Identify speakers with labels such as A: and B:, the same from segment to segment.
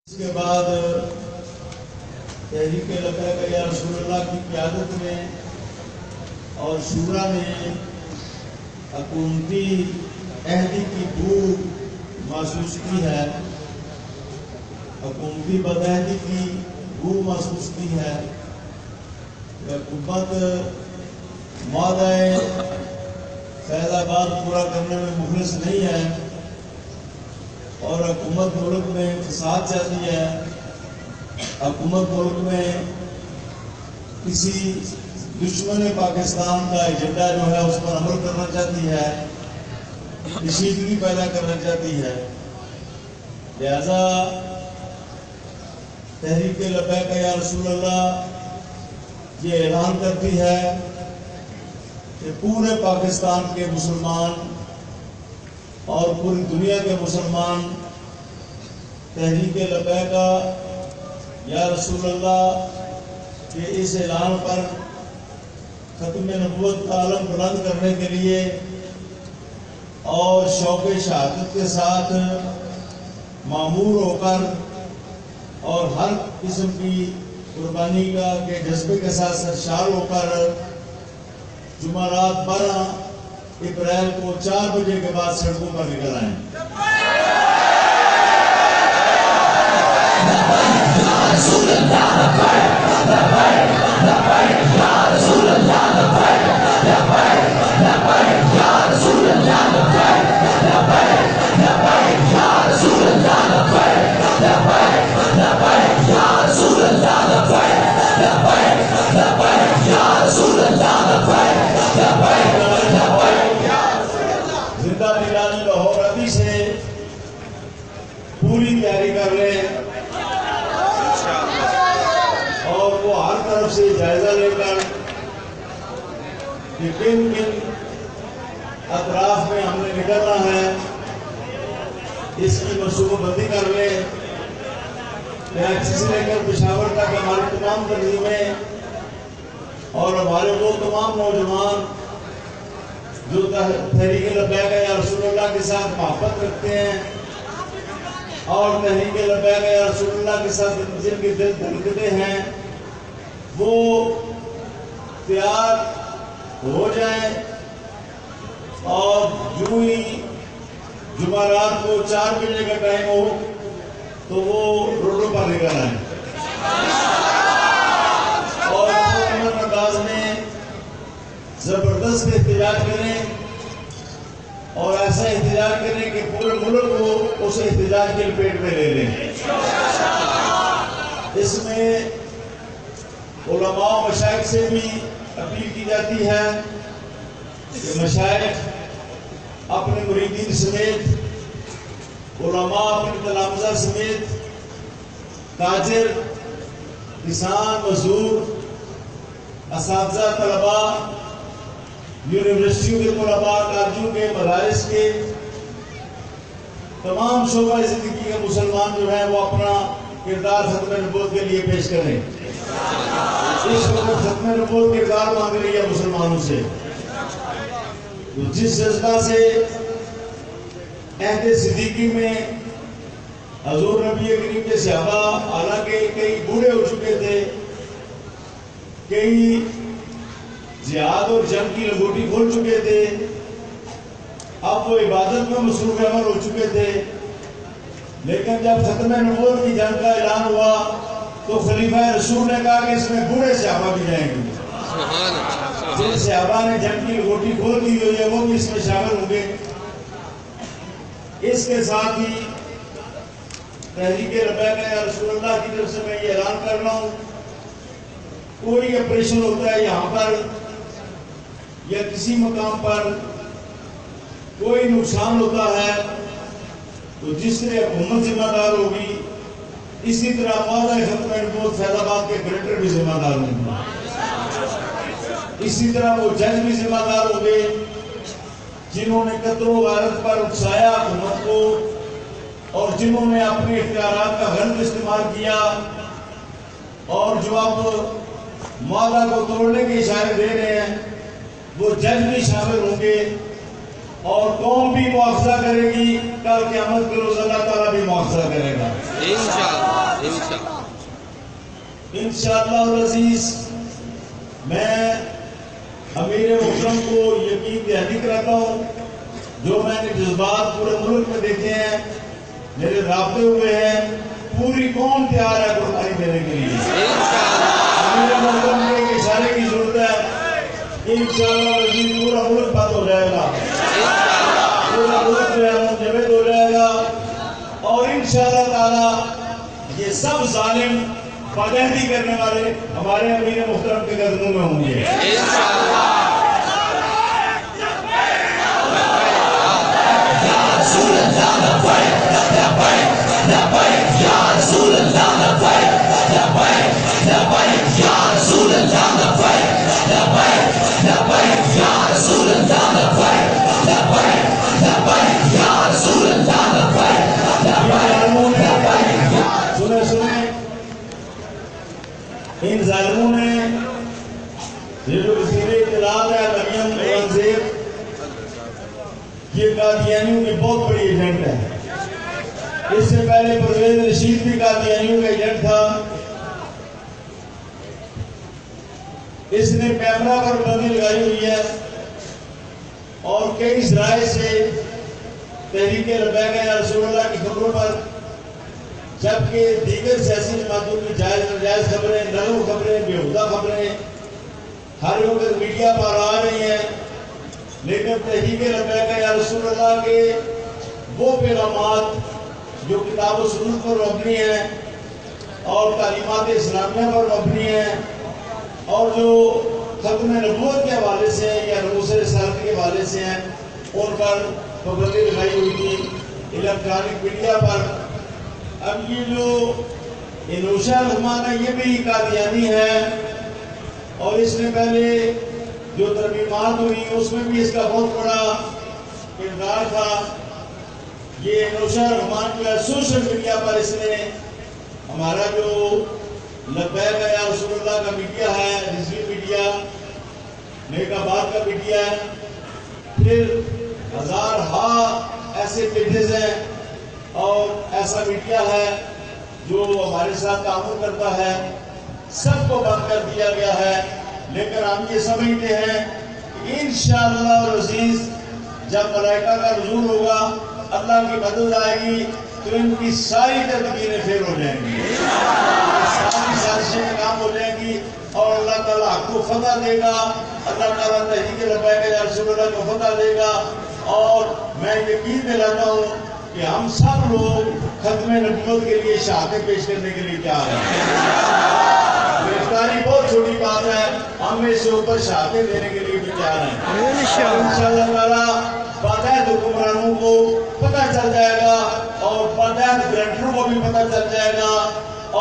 A: اس کے بعد تحریک لبیک یا رسول اللہ کی قیادت میں اور شورا نے حکومتی عہدی کی بو محسوس کی ہے، حکومتی بدعہدی کی بو محسوس کی ہے۔ حکومت معاہدہ فیض آباد پورا کرنے میں مخلص نہیں ہے اور حکومت ملک میں فساد چاہتی ہے، حکومت ملک میں کسی دشمن پاکستان کا ایجنڈا جو ہے اس پر عمل کرنا چاہتی ہے، کشیدگی پیدا کرنا چاہتی ہے۔ لہذا تحریک لبیک یا رسول اللہ یہ اعلان کرتی ہے کہ پورے پاکستان کے مسلمان اور پوری دنیا کے مسلمان تحریک لبیک یا رسول اللہ کے اس اعلان پر ختم نبوت کا علم بلند کرنے کے لیے اور شوق شہادت کے ساتھ مامور ہو کر اور ہر قسم کی قربانی کے جذبے کے ساتھ سرشار ہو کر جمعرات 12 اپریل کو 4 بجے کے بعد سڑکوں پر نکل آئیں۔ زندہ دلانی لاہور ابھی سے پوری تیاری کر لیں اور وہ ہر طرف سے جائزہ لے کر کہ کن کن اطراف میں ہم نے نکلنا ہے اس کی منصوبہ بندی کر لیں۔ کراچی سے لے کر پشاور تک ہماری تمام تنظیمیں اور ہمارے وہ تمام نوجوان جو تحریک لبیک یا رسول اللہ کے ساتھ محبت رکھتے ہیں اور تحریک لبیک یا رسول اللہ کے ساتھ جن کے دل دھڑکتے ہیں وہ تیار ہو جائیں اور جو ہی جمعرات کو 4 بجے کا ٹائم ہو تو وہ روڈوں پر نکل آئیں اور امن انداز میں زبردست احتجاج کریں اور ایسا احتجاج کریں کہ پورے ملک کو اس احتجاج کے لپیٹ میں لے لیں۔ اس میں علماء و مشائخ سے بھی اپیل کی جاتی ہے کہ مشائخ اپنے مریدین سمیت، علماء اپنے تلامذہ سمیت، تاجر، کسان، مزدور، اساتذہ، طلباء، یونیورسٹیوں کے طلباء، کالجوں کے، مدارس کے تمام شعبہ زندگی کے مسلمان جو ہیں وہ اپنا کردار ختم نبوت کے لیے پیش کریں۔ اس وقت ختم نبوت کردار مانگ رہی ہے مسلمانوں سے، تو جس جذبہ سے عہد صدیقی میں حضور نبی کریم کے صحابہ حالانکہ کئی بوڑھے ہو چکے تھے، کئی جہاد اور جنگ کی لنگوٹی کھول چکے تھے، اب وہ عبادت میں مصروف عمل ہو چکے تھے، لیکن جب ختم نبوت کی جنگ کا اعلان ہوا تو خلیفہ رسول نے کہا کہ اس میں بوڑھے صحابہ بھی جائیں گے۔ جن صحابہ نے جنگ کی لنگوٹی کھول دی ہوئی ہے وہ بھی اس میں شامل ہوں گے۔ اس کے ساتھ ہی تحریک لبیک یا رسول اللہ کی طرف سے میں یہ اعلان کر رہا ہوں، کوئی آپریشن ہوتا ہے یہاں پر یا کسی مقام پر کوئی نقصان ہوتا ہے تو جس طرح حکومت ذمہ دار ہوگی اسی طرح معاہدہ ختم نبوت فیض آباد کے کلکٹر بھی ذمہ دار ہوں گے، اسی طرح وہ جج بھی ذمہ دار ہوں گے جنہوں نے قتل و غارت پر اکسایا حکومت کو اور جنہوں نے اپنے اختیارات کا غلط استعمال کیا اور جو اب معاہدہ کو توڑنے کے اشارے دے رہے ہیں وہ جج بھی شامل ہوں گے اور قوم بھی مواخذہ کرے گی، کل قیامت کے روز اللہ تعالیٰ بھی مواخذہ کرے گا انشاءاللہ۔ انشاءاللہ العزیز میں امیر محترم کو یقین دہانی کراتا ہوں، جو میں نے جذبات پورے ملک میں دیکھے ہیں، میرے رابطے ہوئے ہیں، پوری قوم تیار ہے قربانی دینے کے لیے۔ امیر محترم کے ایک اشارے کی ضرورت ہے، انشاءاللہ العزیز پورا ملک بند ہو جائے گا، پورا ملک جو ہے منجمد ہو جائے گا، اور انشاءاللہ تعالی یہ سب ظالم پاگندی کرنے والے ہمارے امیر محترم کے قدموں میں ہوں گے۔ ان ظالموں نے یہ جو وزیر اطلاعات ہے مریم اورنگزیب، یہ قادیانیوں کی بہت بڑی ایجنٹ ہے۔ اس سے پہلے پرویز رشید بھی قادیانیوں کا ایجنٹ تھا۔ اس نے کیمرہ پر بندی لگائی ہوئی ہے اور کئی ذرائع سے تحریک لبیک یا رسول اللہ کی خبروں پر، جبکہ دیگر سیاسی جماعتوں کی جائز ناجائز خبریں، نرم خبریں، بیہودہ خبریں ہر وقت میڈیا پر آ رہی ہیں، لیکن تحریک لبیک یا رسول اللہ کے وہ پیغامات جو کتاب و سنت پر مبنی ہیں اور تعلیمات اسلامیہ پر مبنی ہیں، اور جو ختم نبوت کے حوالے سے یا رموز رسالت کے حوالے سے ہیں، ان پر پابندی لگائی ہوئی تھی الیکٹرانک میڈیا پر۔ اب یہ جو انوشا رحمان ہے، یہ بھی قادیانی ہے، اور اس نے پہلے جو ترمیمات ہوئی اس میں بھی اس کا بہت بڑا کردار تھا۔ یہ انوشا رحمان جو ہے سوشل میڈیا پر اس نے ہمارا جو لبیک یا رسول اللہ کا میڈیا ہے، رضوی میڈیا، نیک آباد کا میڈیا ہے، پھر ہزارہا ایسے پیجز ہیں اور ایسا میڈیا ہے جو ہمارے ساتھ تعاون کرتا ہے، سب کو بند کر دیا گیا ہے۔ لیکن ہم یہ سمجھتے ہیں کہ انشاءاللہ العزیز جب ملائکہ کا نزول ہوگا، اللہ کی مدد آئے گی، تو ان کی ساری تدبیریں فیل ہو جائیں گی، ساری سازشیں ناکام ہو جائیں گی، اور اللہ تعالیٰ حق کو فتح دے گا، اللہ تعالیٰ تحریک لبیک یا رسول اللہ کو فتح دے گا۔ اور میں یقین دلاتا ہوں کہ ہم سب لوگ ختم نبوت کے لیے شہادتیں پیش کرنے کے لیے تیار ہیں۔ گرفتاری بہت چھوٹی بات ہے، ہم اس سے اوپر شہادتیں دینے کے لیے بھی تیار ہیں۔ انشاءاللہ تعالیٰ باقاعدہ حکمرانوں کو پتہ چل جائے گا، اور باقاعدہ گرنٹروں کو بھی پتہ چل جائے گا،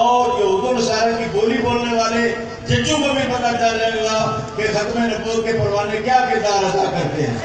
A: اور یہود و نصارہ کی بولی بولنے والے ججوں کو بھی پتہ چل جائے گا کہ ختم نبوت کے پروانے کیا کردار ادا کرتے ہیں۔